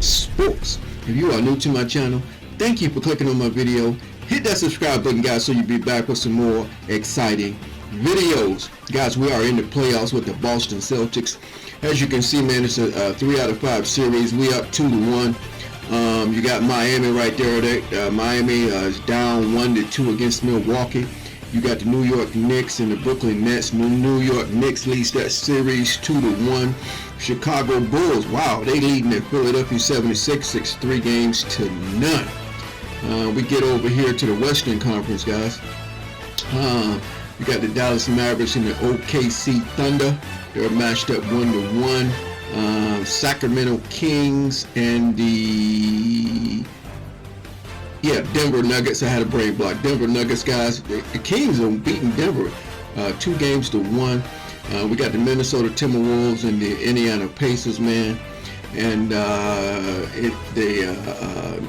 Sports. If you are new to my channel, thank you for clicking on my video. Hit that subscribe button, guys, so you'll be back with some more exciting videos. Guys, we are in the playoffs with the Boston Celtics. As you can see, man, it's a 3 out of 5 series. We up 2-1. You got Miami right there. Miami is down 1-2 against Milwaukee. You got the New York Knicks and the Brooklyn Nets. New York Knicks leads that series 2-1. Chicago Bulls, wow, they leading in Philadelphia 76, 3-0. We get over here to the Western Conference, guys. You got the Dallas Mavericks and the OKC Thunder. They're matched up 1-1. Sacramento Kings and the Denver Nuggets. I had a brain block. Denver Nuggets, guys. The Kings are beating Denver 2-1. We got the Minnesota Timberwolves and the Indiana Pacers, man. And the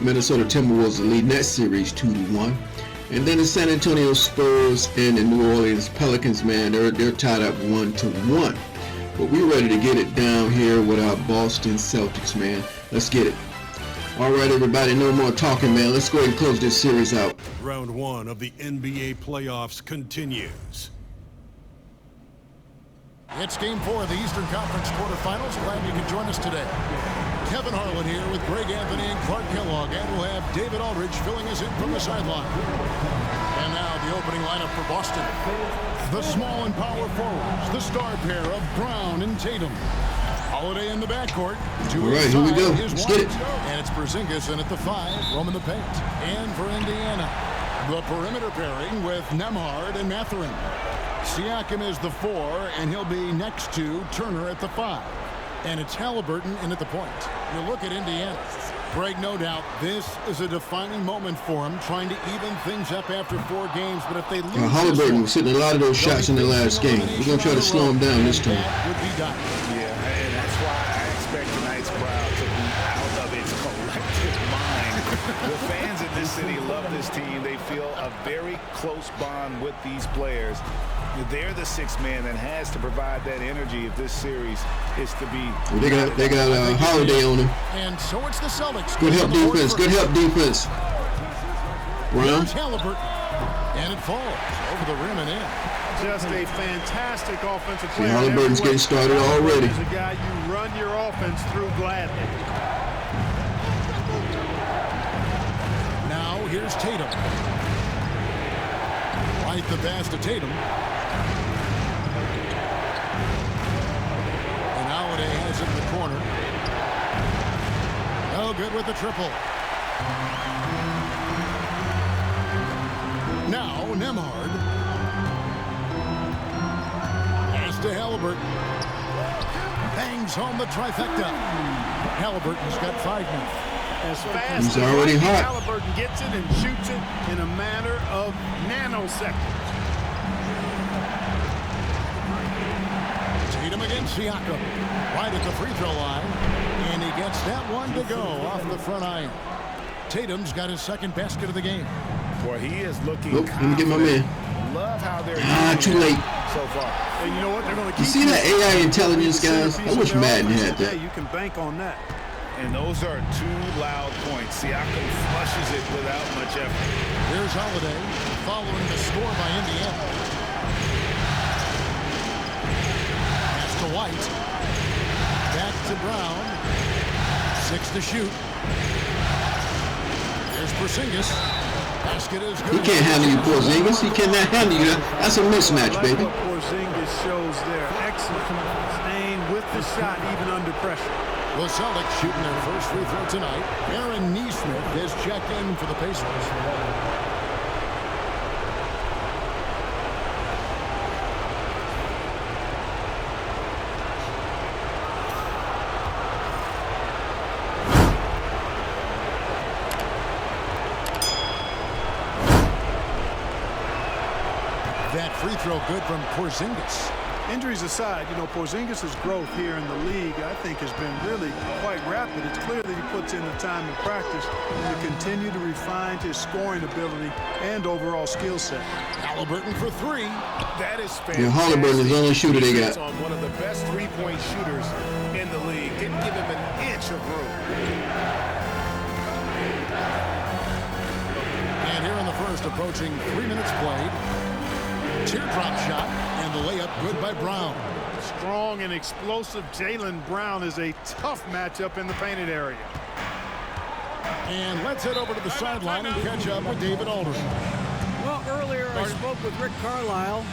Minnesota Timberwolves are leading that series 2-1. And then the San Antonio Spurs and the New Orleans Pelicans, man, they're tied up 1-1. But we're ready to get it down here with our Boston Celtics, man. Let's get it. All right, everybody, no more talking, man. Let's go ahead and close this series out. Round 1 of the NBA playoffs continues. It's Game 4 of the Eastern Conference quarterfinals. Glad you could join us today. Kevin Harlan here with Greg Anthony and Clark Kellogg, and we'll have David Aldridge filling us in from the sideline. And now the opening lineup for Boston. The small and power forwards, the star pair of Brown and Tatum. Holiday in the backcourt. All right, here we go. Let's get it. And it's Porzingis in at the 5, roaming the paint. And for Indiana, the perimeter pairing with Nembhard and Mathurin. Siakam is the 4, and he'll be next to Turner at the 5. And it's Halliburton in at the point. You look at Indiana. Greg, no doubt, this is a defining moment for him, trying to even things up after 4 games. But if they lose, Halliburton was hitting a lot of those shots in the last game. We're going to try to slow him down this time. Yeah, and that's why I expect tonight's crowd to be out of its collective mind. The fans in this city love this team. They feel a very close bond with these players. They're the 6th man that has to provide that energy if this series is to be. They got a Holiday on them. And so it's the Celtics. Good help defense. Good help defense. Brown. Halliburton. And it falls over the rim and in. Just a fantastic offensive player. See, Halliburton's getting started already. He's a guy you run your offense through gladly. Now here's Tatum. Right the pass to Tatum. And Holiday has it in the corner. Oh, good with the triple. Now Nembhard. Pass to Halliburton. Bangs home the trifecta. Halliburton's got 5 now. As fast He's already hot. Halliburton gets it and shoots it in a matter of nanoseconds. Tatum against Siakam. Right at the free throw line. And he gets that one to go off the front iron. Tatum's got his 2nd basket of the game. Boy, he is looking Nope, let me get my man. Love how they're Too late. so far. And you know what? They're going to keep. You see that AI intelligence, guys? I wish Madden had that. You can bank on that. And those are 2 loud points. Siakam flushes it without much effort. Here's Holiday following the score by Indiana. Pass to White. Back to Brown. 6 to shoot. There's Porzingis. Basket is good. He can't handle you, Porzingis. He cannot handle you. That's a mismatch, Like baby. what Porzingis shows there. Excellent. Staying with the shot even under pressure. The Celtics shooting their first free throw tonight. Aaron Nesmith has checked in for the Pacers. That free throw good from Porzingis. Injuries aside, you know, Porzingis' growth here in the league, I think, has been really quite rapid. It's clear that he puts in the time in practice to continue to refine his scoring ability and overall skill set. Halliburton for three. That is fantastic. Yeah, Halliburton is the only shooter they got. On one of the best three-point shooters in the league. Didn't give him an inch of room. And here in the first, approaching 3 minutes played. Teardrop shot, and the layup good by Brown. Strong and explosive Jaylen Brown is a tough matchup in the painted area. And let's head over to the sideline and catch up with David Aldridge. Well, earlier I spoke with Rick Carlisle.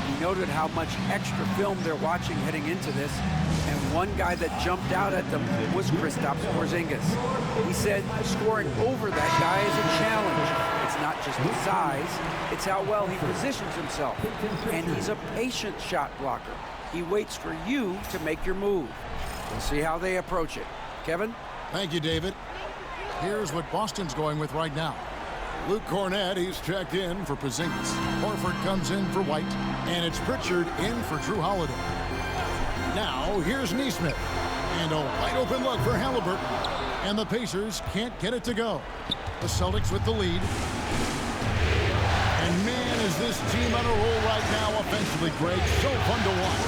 He noted how much extra film they're watching heading into this. And one guy that jumped out at them was Kristaps Porzingis. He said scoring over that guy is a challenge. It's not just the size, it's how well he positions himself. And he's a patient shot blocker. He waits for you to make your move. We'll see how they approach it. Kevin? Thank you, David. Here's what Boston's going with right now. Luke Cornett, he's checked in for Porzingis. Horford comes in for White, and it's Pritchard in for Drew Holiday. Now, here's Nesmith, and a wide open look for Halliburton. And the Pacers can't get it to go. The Celtics with the lead. And man, is this team on a roll right now offensively, Greg. So fun to watch.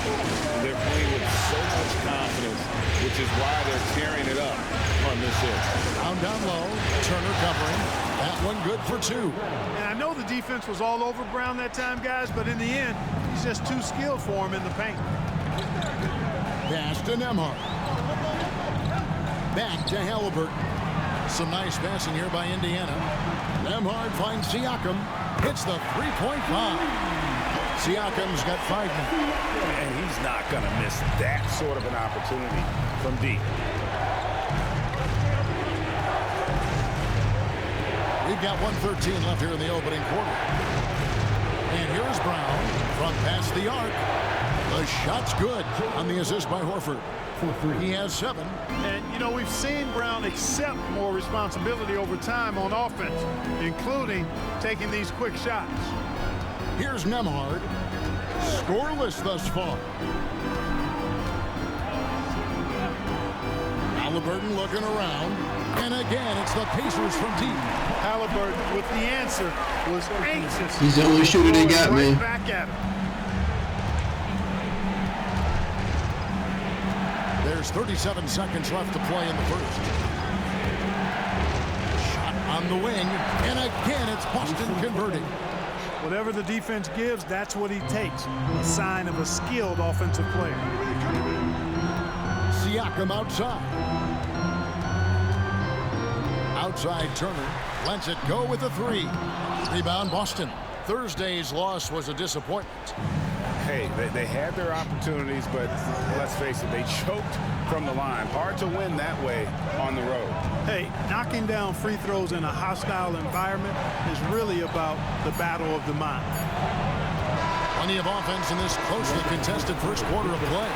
They're playing with so much confidence, which is why they're tearing it up on this hit. Down low, Turner covering. That one good for two. And I know the defense was all over Brown that time, guys, but in the end, he's just too skilled for him in the paint. Pass to Nembhard. Back to Halliburton. Some nice passing here by Indiana. Nembhard finds Siakam. Hits the three-point line. Siakam's got 5 minutes. And he's not going to miss that sort of an opportunity from deep. We've got 1:13 left here in the opening quarter. And here's Brown from past the arc. The shot's good on the assist by Horford. He has 7. And, you know, we've seen Brown accept more responsibility over time on offense, including taking these quick shots. Here's Nembhard. Scoreless thus far. Halliburton looking around. And again, it's the Pacers from deep. Halliburton, with the answer, was anxious. He's the only shooter they got, man. Back at him. There's 37 seconds left to play in the first. Shot on the wing. And again, it's Boston converting. Whatever the defense gives, that's what he takes. A sign of a skilled offensive player. Siakam outside. Outside Turner. Lets it go with a 3. Rebound Boston. Thursday's loss was a disappointment. Hey, they had their opportunities, but let's face it, they choked from the line. Hard to win that way on the road. Hey, knocking down free throws in a hostile environment is really about the battle of the mind. Plenty of offense in this closely contested first quarter of play.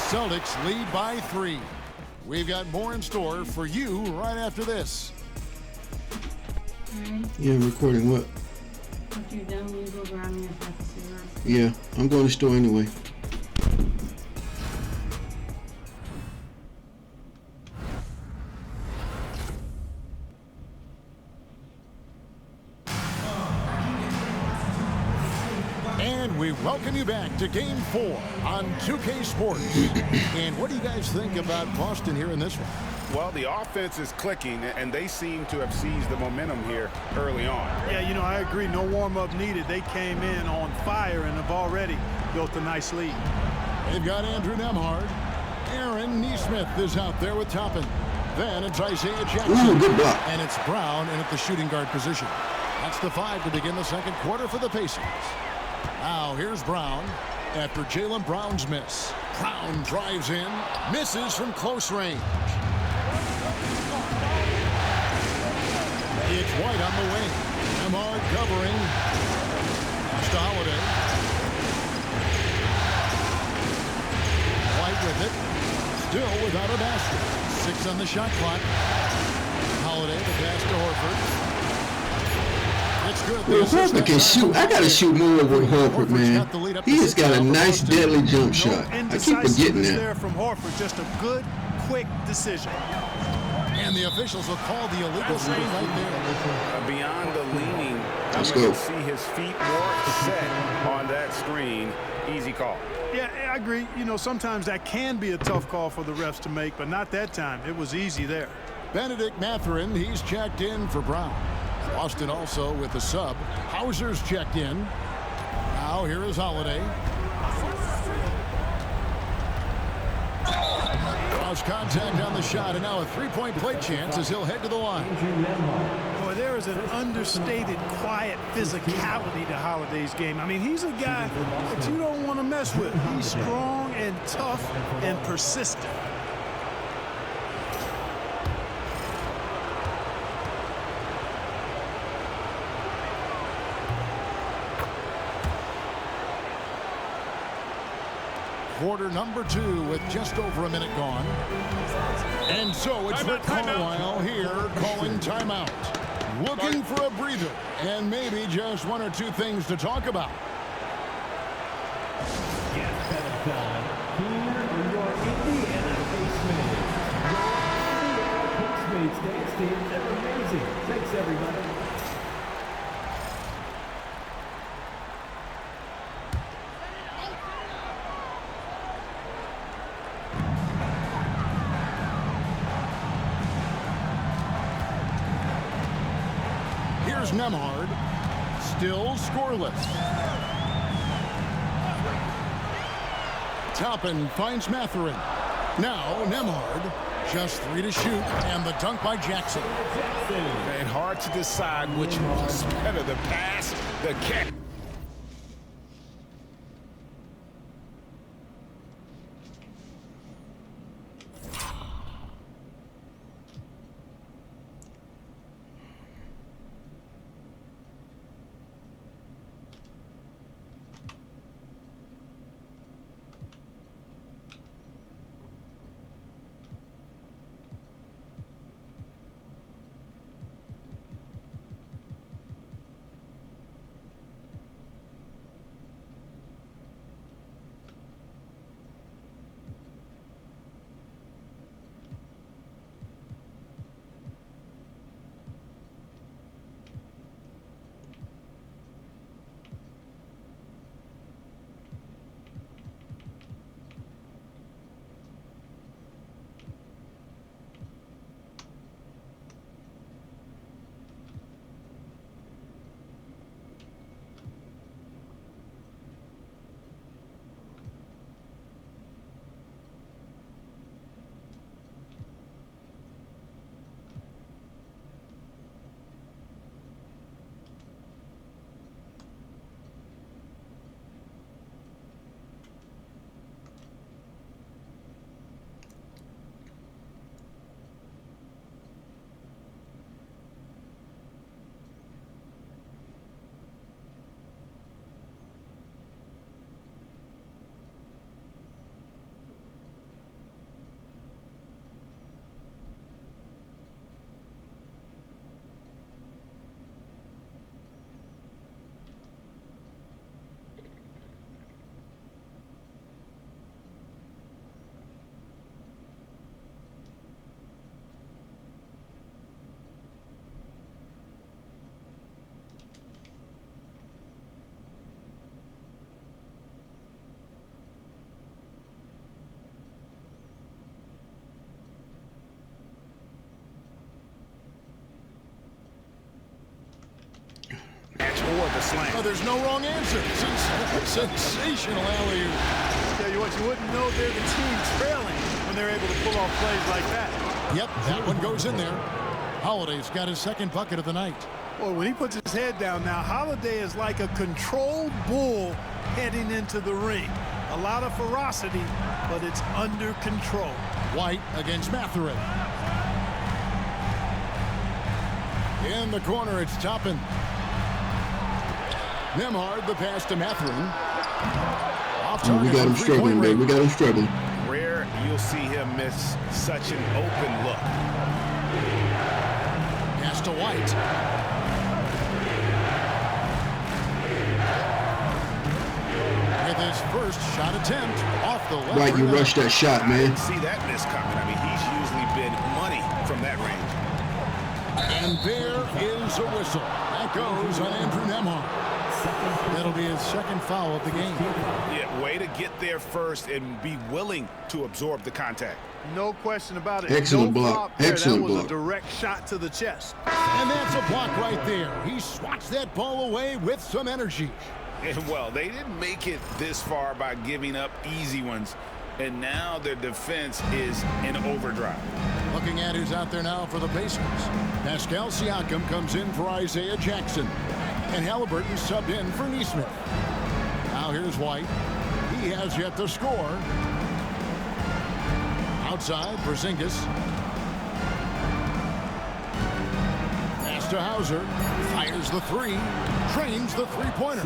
Celtics lead by 3. We've got more in store for you right after this. Yeah, recording what? After you're done, you go grab me a breakfast. Yeah, I'm going to the store anyway. And we welcome you back to Game 4 on 2K Sports. And what do you guys think about Boston here in this one? Well, the offense is clicking, and they seem to have seized the momentum here early on. Yeah, you know, I agree. No warm-up needed. They came in on fire and have already built a nice lead. They've got Andrew Nembhard. Aaron Nesmith is out there with Toppin. Then it's Isaiah Jackson. Ooh, good block. And it's Brown in at the shooting guard position. That's the 5 to begin the second quarter for the Pacers. Now here's Brown after Jaylen Brown's miss. Brown drives in, misses from close range. It's White on the wing. Nembhard covering. Pass to Holiday. White with it. Still without a basket. 6 on the shot clock. Holiday, the pass to Horford. It's good Well, Horford can shoot. I gotta shoot more with Horford, man. He has got a nice, deadly jump shot. I keep forgetting that. There from Horford, just a good, quick decision. And the officials will call the illegal screen right there. Beyond the leaning, Let's I'm going go. to see his feet more set on that screen. Easy call. Yeah, I agree. You know, sometimes that can be a tough call for the refs to make, but not that time. It was easy there. Benedict Mathurin, he's checked in for Brown. Boston also with the sub. Hauser's checked in. Now here is Holiday. Cross contact on the shot, and now a three-point play chance as he'll head to the line. Boy, there is an understated, quiet physicality to Holiday's game. I mean, he's a guy that you don't want to mess with. He's strong and tough and persistent. Quarter number 2 with just over a minute gone. And so it's Rick Carlisle here calling timeout. Looking for a breather and maybe just one or two things to talk about. Get better done. Here are your Indiana Postmates. Your Postmates dance team, they're amazing. Thanks, everybody. Here's Nembhard, still scoreless. Toppin finds Mathurin. Now Nembhard, just 3 to shoot, and the dunk by Jackson. And hard to decide which was better, the pass, the catch. Or the slam. Oh, there's no wrong answer. Sensational alley-oop. Tell you what, you wouldn't know they're the team trailing when they're able to pull off plays like that. Yep, that one goes in there. Holiday's got his second bucket of the night. Boy, when he puts his head down now, Holiday is like a controlled bull heading into the ring. A lot of ferocity, but it's under control. White against Mathurin. In the corner, it's Toppin. Nembhard, the pass to Mathurin. Oh, we got him struggling, baby. We got him struggling. Rare you'll see him miss such an open look. Pass to White. with his first shot attempt off the left. Right, you rim. rushed that shot, I man. didn't see that miss coming. I mean, he's usually been money from that range. And there is a whistle. That goes on Andrew Nembhard. That'll be his second foul of the game. Yeah, way to get there first and be willing to absorb the contact. No question about it. Excellent No block. flop there. Excellent That was block. a direct shot to the chest. And that's a block right there. He swats that ball away with some energy. And well, they didn't make it this far by giving up easy ones. And now their defense is in overdrive. Looking at who's out there now for the Pacers. Pascal Siakam comes in for Isaiah Jackson. And Halliburton subbed in for Nesmith. Now here's White. He has yet to score. Outside, Porzingis. Pass to Hauser. Fires the three. Trains the three-pointer.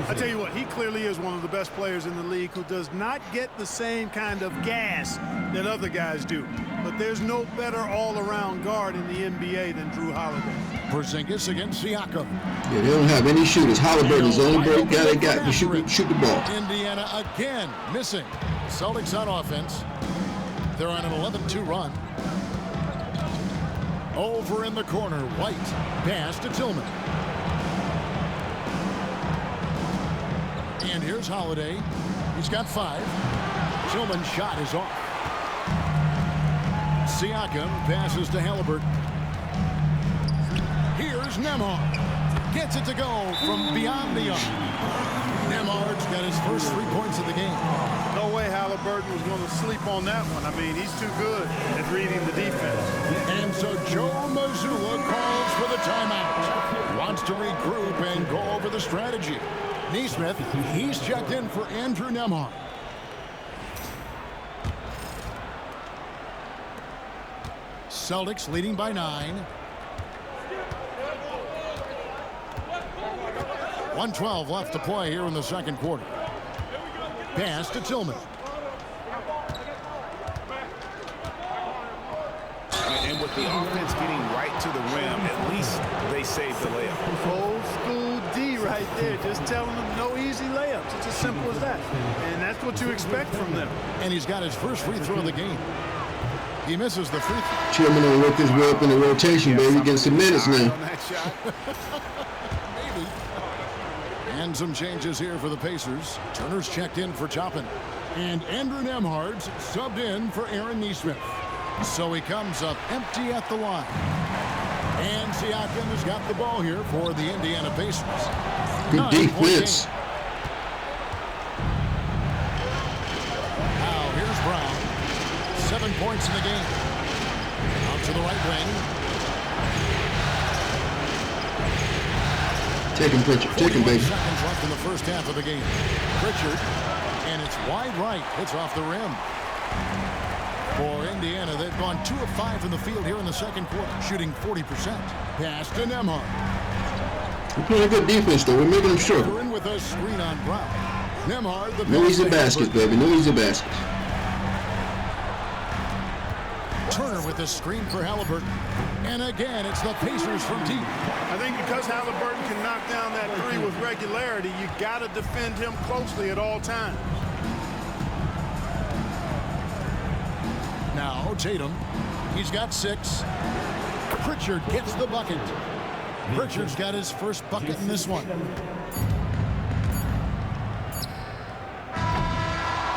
I tell you what, he clearly is one of the best players in the league who does not get the same kind of gas that other guys do. But there's no better all-around guard in the NBA than Drew Holiday. Porzingis against Siakam. Yeah, they don't have any shooters. Halliburton's the only great guy they got to shoot the ball. Indiana again missing. Celtics on offense. They're on an 11-2 run. Over in the corner, White. Pass to Tillman. And here's Holiday. He's got 5. Tillman's shot is off. Siakam passes to Halliburton. Here's Nembhard. Gets it to go from beyond the arc. Nembhard's got his first 3 points of the game. No way Halliburton was going to sleep on that one. I mean, he's too good at reading the defense. And so Joe Mazzulla calls for the timeout. Wants to regroup and go over the strategy. Nesmith, he's checked in for Andrew Nembhard. Celtics leading by 9. 1:12 left to play here in the second quarter. Pass to Tillman. And with the offense getting right to the rim, at least they saved the layup. Old school D right there, just telling them no easy layups. It's as simple as that. And that's what you expect from them. And he's got his first free throw of the game. He misses the free throw. Chairman will work his way up in the rotation, baby. Getting some minutes now. On that shot. Maybe. And some changes here for the Pacers. Turner's checked in for Toppin. And Andrew Nembhard's subbed in for Aaron Nesmith. So he comes up empty at the line. And Siakam has got the ball here for the Indiana Pacers. Good 9-point defense. game. Now here's Brown. 7 points in the game. Out to the right wing. Take him, Pritchard. Take him, 41 baby. seconds left in the first half of the game. Pritchard, and it's wide right. Hits off the rim. For Indiana, they've gone 2 of 5 from the field here in the second quarter, shooting 40%. Pass to Nembhard. We're playing good defense, though. We're making them struggle. In with a screen on Brown. Nembhard, the No pass easy to baskets, Halliburton. baby. No easy baskets. Turner with a screen for Halliburton. And again, it's the Pacers from deep. I think because Halliburton can knock down that three with regularity, you got to defend him closely at all times. Now Tatum, he's got 6. Pritchard gets the bucket. Pritchard's got his first bucket in this one.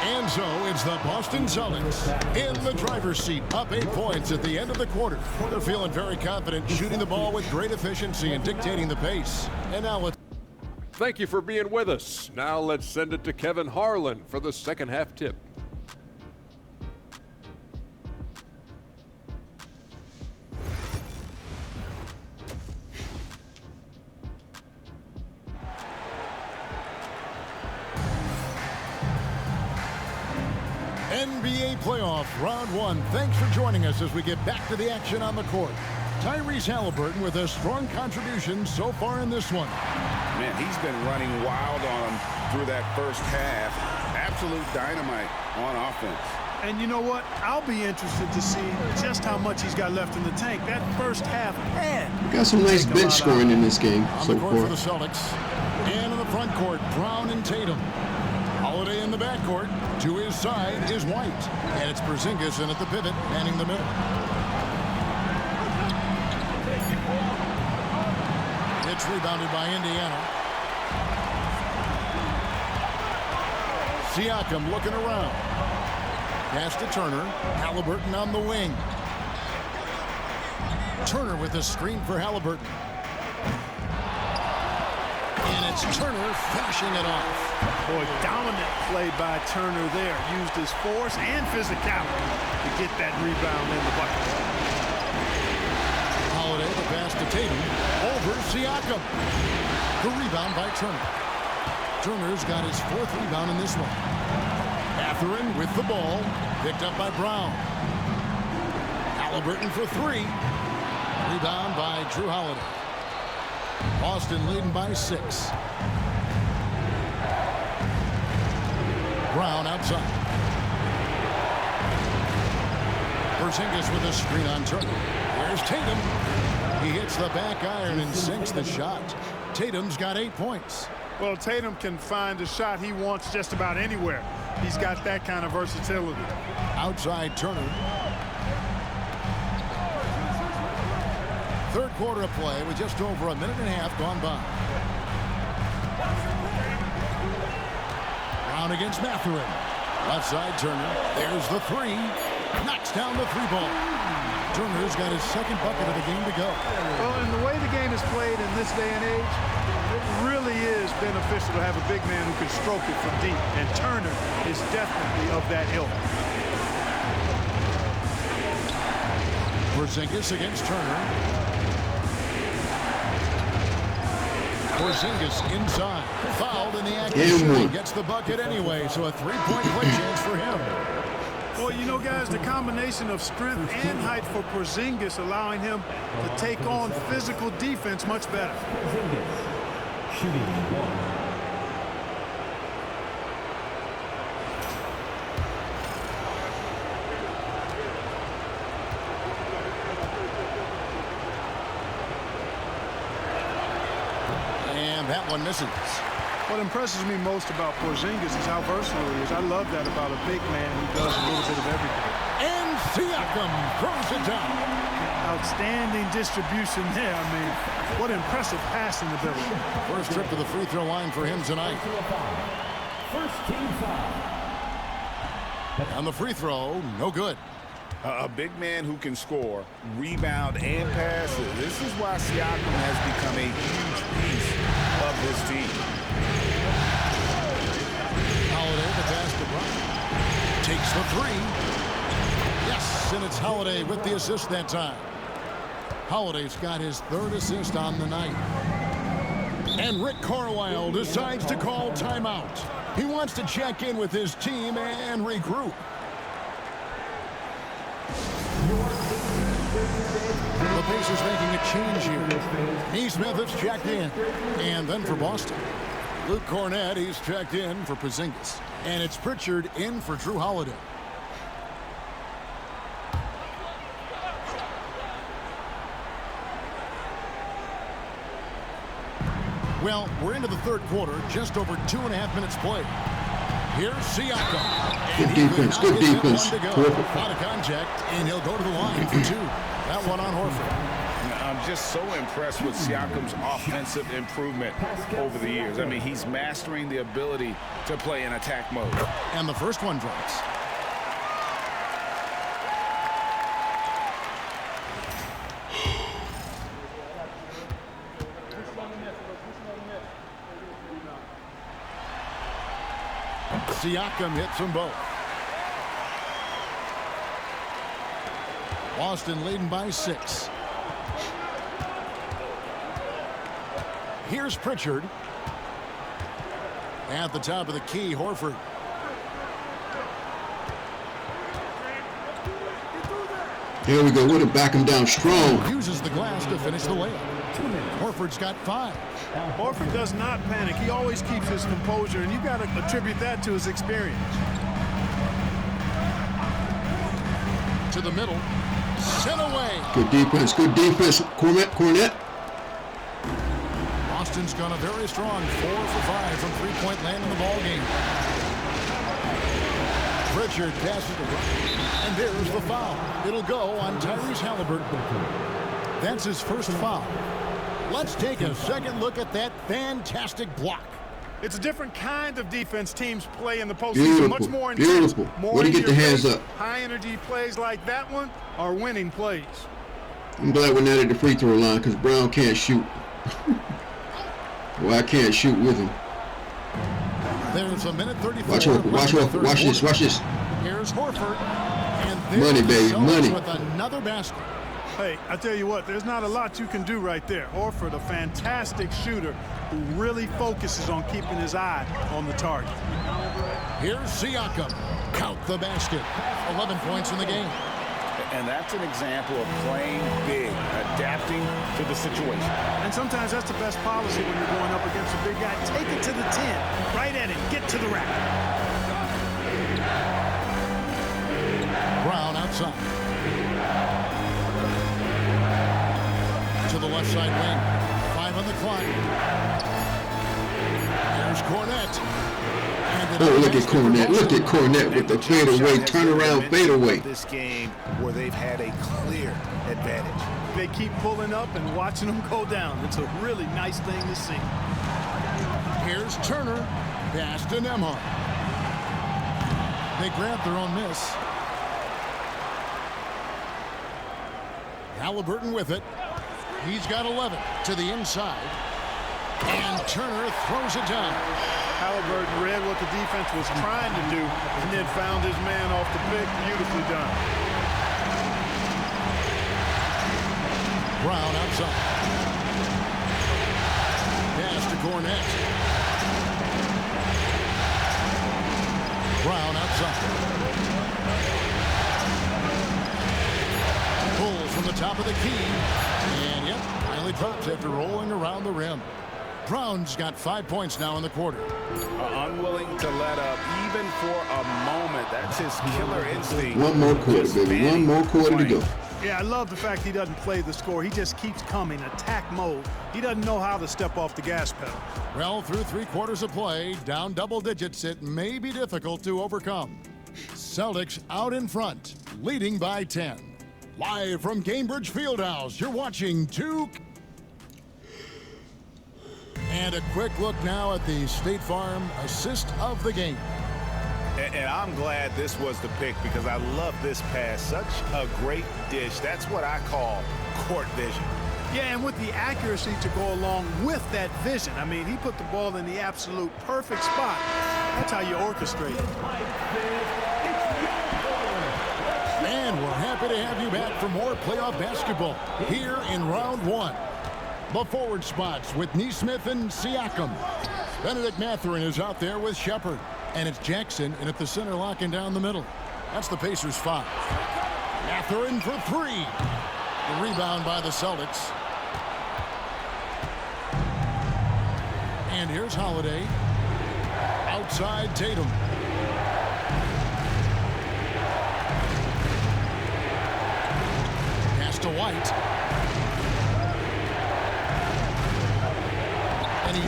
And so it's the Boston Celtics in the driver's seat, up 8 points at the end of the quarter. They're feeling very confident, shooting the ball with great efficiency and dictating the pace. And now let's... Thank you for being with us. Now let's send it to Kevin Harlan for the second half tip. NBA playoff round 1. Thanks for joining us as we get back to the action on the court. Tyrese Halliburton with a strong contribution so far in this one. Man, he's been running wild on him through that first half. Absolute dynamite on offense. And you know what? I'll be interested to see just how much he's got left in the tank. That first half had. Got some nice bench scoring in this game On so the court for far. the Celtics. And in the front court, Brown and Tatum. Holiday in the backcourt. To his side is White. And it's Porzingis in at the pivot, manning the middle. It's rebounded by Indiana. Siakam looking around. Pass to Turner. Halliburton on the wing. Turner with a screen for Halliburton. And it's Turner finishing it off. Boy, dominant play by Turner there. Used his force and physicality to get that rebound in the bucket. Holiday, the pass to Tatum. Over Siakam. The rebound by Turner. Turner's got his 4th rebound in this one. Mathurin with the ball. Picked up by Brown. Halliburton for 3. Rebound by Drew Holiday. Boston leading by 6. Brown outside. Porzingis with a screen on Turner. Here's Tatum. He hits the back iron and sinks the shot. Tatum's got 8 points. Well, Tatum can find a shot he wants just about anywhere. He's got that kind of versatility. Outside Turner. Third quarter of play with just over a minute and a half gone by. Brown against Mathurin. Left side Turner. There's the 3. Knocks down the 3-ball. Turner's got his 2nd bucket of the game to go. Well, and the way the game is played in this day and age, it really is beneficial to have a big man who can stroke it from deep. And Turner is definitely of that ilk. Porzingis against Turner. Porzingis inside. Fouled in the act of shooting. Gets the bucket anyway, so a 3-point play chance for him. Well, you know, guys, the combination of strength and height for Porzingis allowing him to take on physical defense much better. Porzingis shooting 1. That one misses. What impresses me most about Porzingis is how versatile he is. I love that about a big man who does a little bit of everything. And Siakam throws it down. Outstanding distribution there. I mean, what impressive passing ability. First trip to the free throw line for him tonight. First team foul. On the free throw, no good. A big man who can score, rebound, and pass. This is why Siakam has become a huge piece of his team. Holiday, the pass to Brown. Takes the 3. Yes, and it's Holiday with the assist that time. Holiday's got his 3rd assist on the night. And Rick Carlisle decides to call timeout. He wants to check in with his team and regroup. The Pacers making a change here. Neesmith has checked in. And then for Boston, Luke Cornett, he's checked in for Porzingis. And it's Pritchard in for Drew Holiday. Well, we're into the third quarter, just over 2.5 minutes played. Here's Siakam. Good defense, good defense. Out of contact, and he'll go to the line for 2. That one on Horford. I'm just so impressed with Siakam's offensive improvement over the years. I mean, he's mastering the ability to play in attack mode. And the first one drops. Siakam hits them both. Boston leading by 6. Here's Pritchard. At the top of the key, Horford. There we go. Way to back him down strong. Uses the glass to finish the layup. Horford's got 5. Horford does not panic. He always keeps his composure, and you've got to attribute that to his experience. To the middle. Sent away. Good defense. Good defense. Cornett. Boston's gone a very strong 4 for 5 from 3-point land in the ball game. Pritchard passes to Bryant. And there's the foul. It'll go on Tyrese Halliburton. That's his first foul. Let's take a second look at that fantastic block. It's a different kind of defense teams play in the postseason. Beautiful, Much more intense. beautiful. More Way to get the hands face, up. High-energy plays like that one are winning plays. I'm glad we're not at the free throw line because Brown can't shoot. Well, I can't shoot with him. There's a minute 34. Watch this. Here's Horford. And Money, baby, money. With another basket. Hey, I tell you what, there's not a lot you can do right there. Horford, a fantastic shooter who really focuses on keeping his eye on the target. Here's Siakam. Count the basket. 11 points in the game. And that's an example of playing big, adapting to the situation. And sometimes that's the best policy when you're going up against a big guy. Take it to the 10. Right at it. Get to the rack. Brown outside. To the left side wing. 5 on the clock. Here's Cornette. Oh, look at Cornette. Look at Cornette with the fadeaway, turnaround fadeaway. This game where they've had a clear advantage. They keep pulling up and watching them go down. It's a really nice thing to see. Here's Turner. Pass to Nembhard. They grab their own miss. Halliburton with it. He's got 11 to the inside. And Turner throws it down. Halliburton read what the defense was trying to do and then found his man off the pick. Beautifully done. Brown outside. Pass to Cornette. Brown outside. Pulls from the top of the key. And yep, finally drops after rolling around the rim. Brown's got 5 points now in the quarter. Unwilling to let up even for a moment. That's his killer instinct. One more quarter, baby. One more quarter to go. Yeah, I love the fact he doesn't play the score. He just keeps coming, attack mode. He doesn't know how to step off the gas pedal. Well, through 3 quarters of play, down double digits, it may be difficult to overcome. Celtics out in front, leading by 10. Live from Cambridge Fieldhouse, you're watching 2. And a quick look now at the State Farm assist of the game. And I'm glad this was the pick because I love this pass. Such a great dish. That's what I call court vision. Yeah, and with the accuracy to go along with that vision. I mean, he put the ball in the absolute perfect spot. That's how you orchestrate it. And we're happy to have you back for more playoff basketball here in round 1. The forward spots with Neesmith and Siakam. Benedict Mathurin is out there with Shepard. And it's Jackson in at the center, locking down the middle. That's the Pacers' 5. Mathurin for 3. The rebound by the Celtics. And here's Holiday. Outside Tatum. Pass to White.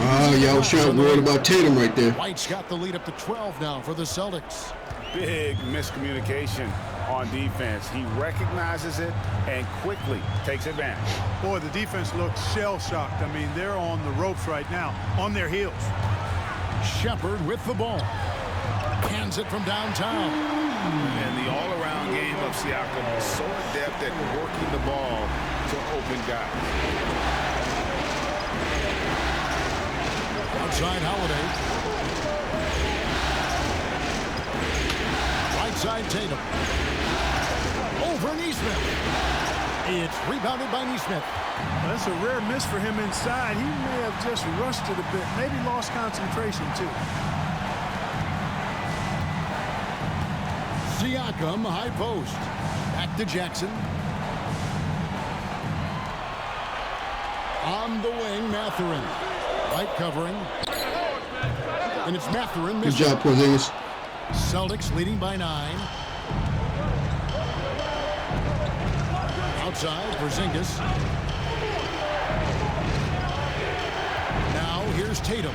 Oh, y'all sure worried about Tatum right there. White's got the lead up to 12 now for the Celtics. Big miscommunication on defense. He recognizes it and quickly takes advantage. Boy, the defense looks shell-shocked. I mean, they're on the ropes right now, on their heels. Shepard with the ball. Hands it from downtown. And the all-around game of Siakam is so adept at working the ball to open guys. Outside Holiday. Right side Tatum. Over Neesmith. It's rebounded by Neesmith. That's a rare miss for him inside. He may have just rushed it a bit. Maybe lost concentration too. Siakam, high post. Back to Jackson. On the wing, Mathurin. Light covering. And it's Mathurin. Good job, Porzingis. Celtics leading by 9. Outside, Porzingis. Now here's Tatum.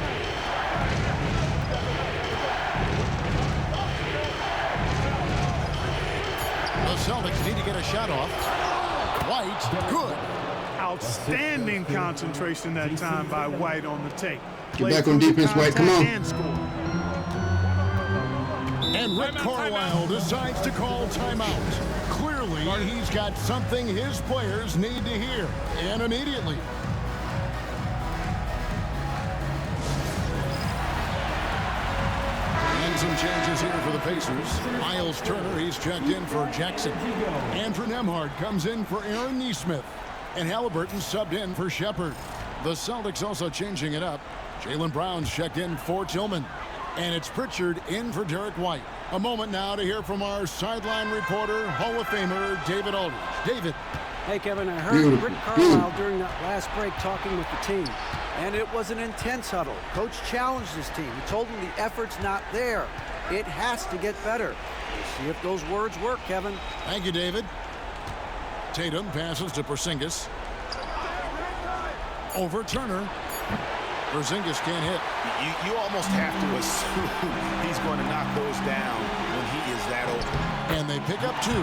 need to get a shot off. White, good. Outstanding concentration that time by White on the take. Get back on defense, White. Come on. And Rick Carlisle decides to call timeout. Clearly, he's got something his players need to hear, and immediately. And some changes here for the Pacers. Miles Turner, he's checked in for Jackson. Andrew Nembhard comes in for Aaron Nesmith. And Halliburton subbed in for Shepard. The Celtics also changing it up. Jaylen Brown's checked in for Tillman. And it's Pritchard in for Derek White. A moment now to hear from our sideline reporter, Hall of Famer David Aldridge. David. Hey, Kevin, I heard Rick Carlisle during that last break talking with the team, and it was an intense huddle. Coach challenged his team. He told them the effort's not there. It has to get better. We'll see if those words work, Kevin. Thank you, David. Tatum passes to Porzingis. Over Turner. Porzingis can't hit. You almost have to assume he's going to knock those down when he is that open. And they pick up 2.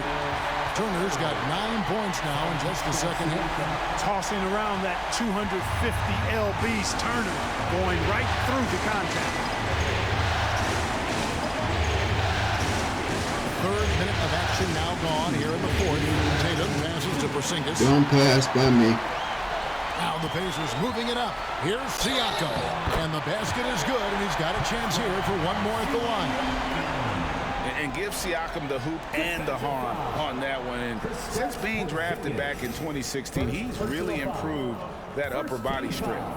Turner's got 9 points now in just the second hit. Tossing around that 250 lbs. Turner going right through the contact. Third minute of action now gone here in the fourth. Tatum passes to Porzingis. Don't pass by me. Now the Pacers moving it up. Here's Siakam. And the basket is good, and he's got a chance here for one more at the line. And give Siakam the hoop and the harm on that one. And since being drafted back in 2016, he's really improved that upper body strength.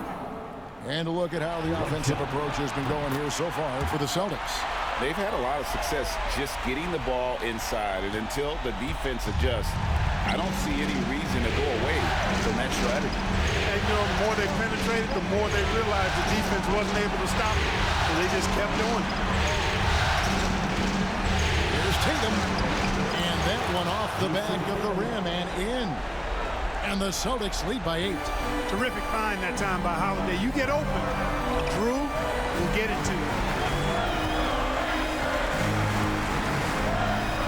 And a look at how the offensive approach has been going here so far for the Celtics. They've had a lot of success just getting the ball inside, and until the defense adjusts, I don't see any reason to go away from that strategy. And you know, the more they penetrated, the more they realized the defense wasn't able to stop it. So they just kept doing it. Here's Tatum. And that one off the back of the rim and in. And the Celtics lead by 8. Terrific find that time by Holiday. You get open. Drew will get it to you.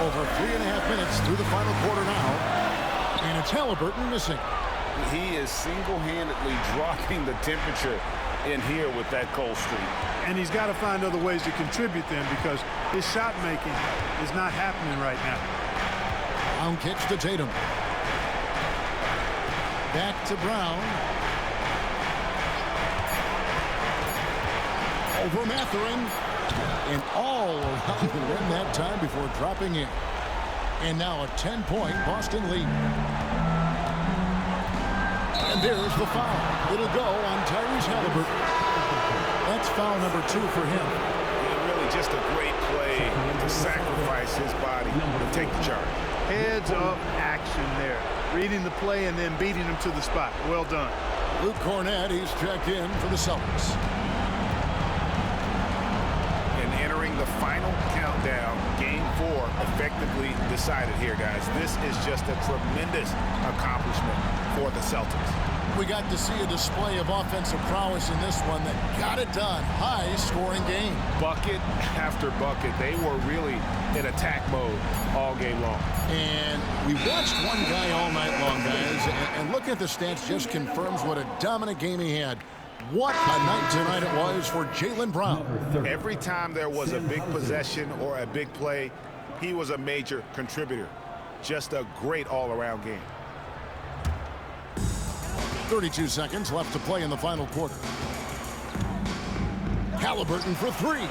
Over 3.5 minutes through the final quarter now. And it's Halliburton missing. He is single-handedly dropping the temperature in here with that cold streak. And he's got to find other ways to contribute then, because his shot making is not happening right now. Brown kicks to Tatum. Back to Brown. Over Mathurin. And all around the rim that time before dropping in. And now a 10-point Boston lead. And there's the foul. It'll go on Tyrese Halliburton. That's foul number 2 for him. Really just a great play to sacrifice his body to take the charge. Heads-up action there. Reading the play and then beating him to the spot. Well done. Luke Cornett, he's checked in for the Celtics. The final countdown, game 4 effectively decided here, guys. This is just a tremendous accomplishment for the Celtics. We got to see a display of offensive prowess in this one that got it done. High-scoring game. Bucket after bucket. They were really in attack mode all game long. And we watched one guy all night long, guys, and looking at the stats just confirms what a dominant game he had. What a night tonight it was for Jaylen Brown. Every time there was a big possession or a big play, he was a major contributor. Just a great all-around game. 32 seconds left to play in the final quarter. Halliburton for 3.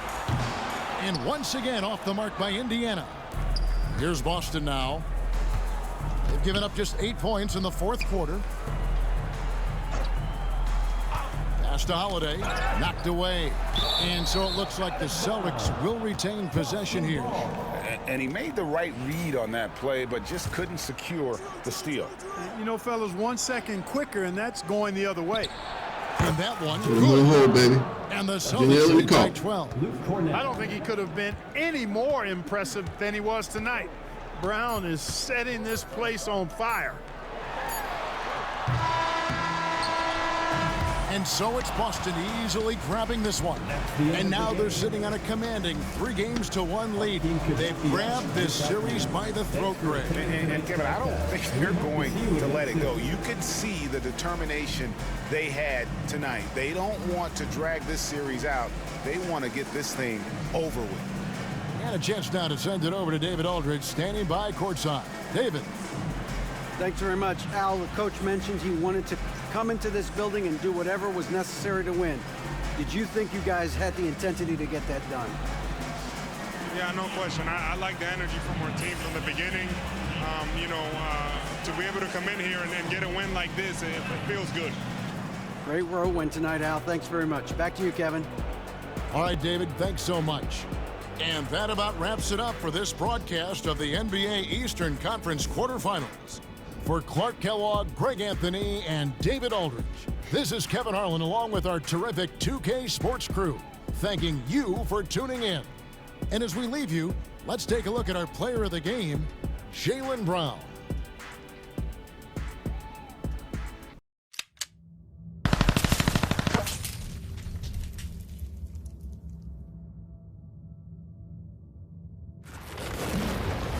And once again off the mark by Indiana. Here's Boston now. They've given up just 8 points in the fourth quarter. Pass to Holiday, knocked away. And so it looks like the Celtics will retain possession here. And he made the right read on that play, but just couldn't secure the steal. You know, fellas, 1 second quicker, and that's going the other way. And that one, good. Baby. And the Celtics lead by 12. I don't think he could have been any more impressive than he was tonight. Brown is setting this place on fire. And so it's Boston easily grabbing this one. And now they're sitting on a commanding 3-1 lead. They've grabbed this series by the throat, Greg. And Kevin, I don't think they're going to let it go. You could see the determination they had tonight. They don't want to drag this series out. They want to get this thing over with. And a chance now to send it over to David Aldridge, standing by courtside. David. Thanks very much. Al, the coach mentioned he wanted to come into this building and do whatever was necessary to win. Did you think you guys had the intensity to get that done? Yeah, no question. I like the energy from our team from the beginning. To be able to come in here and get a win like this, it feels good. Great road win tonight, Al. Thanks very much. Back to you, Kevin. All right, David, thanks so much. And that about wraps it up for this broadcast of the NBA Eastern Conference quarterfinals. For Clark Kellogg, Greg Anthony, and David Aldridge, this is Kevin Harlan along with our terrific 2K Sports crew, thanking you for tuning in. And as we leave you, let's take a look at our player of the game, Jaylen Brown.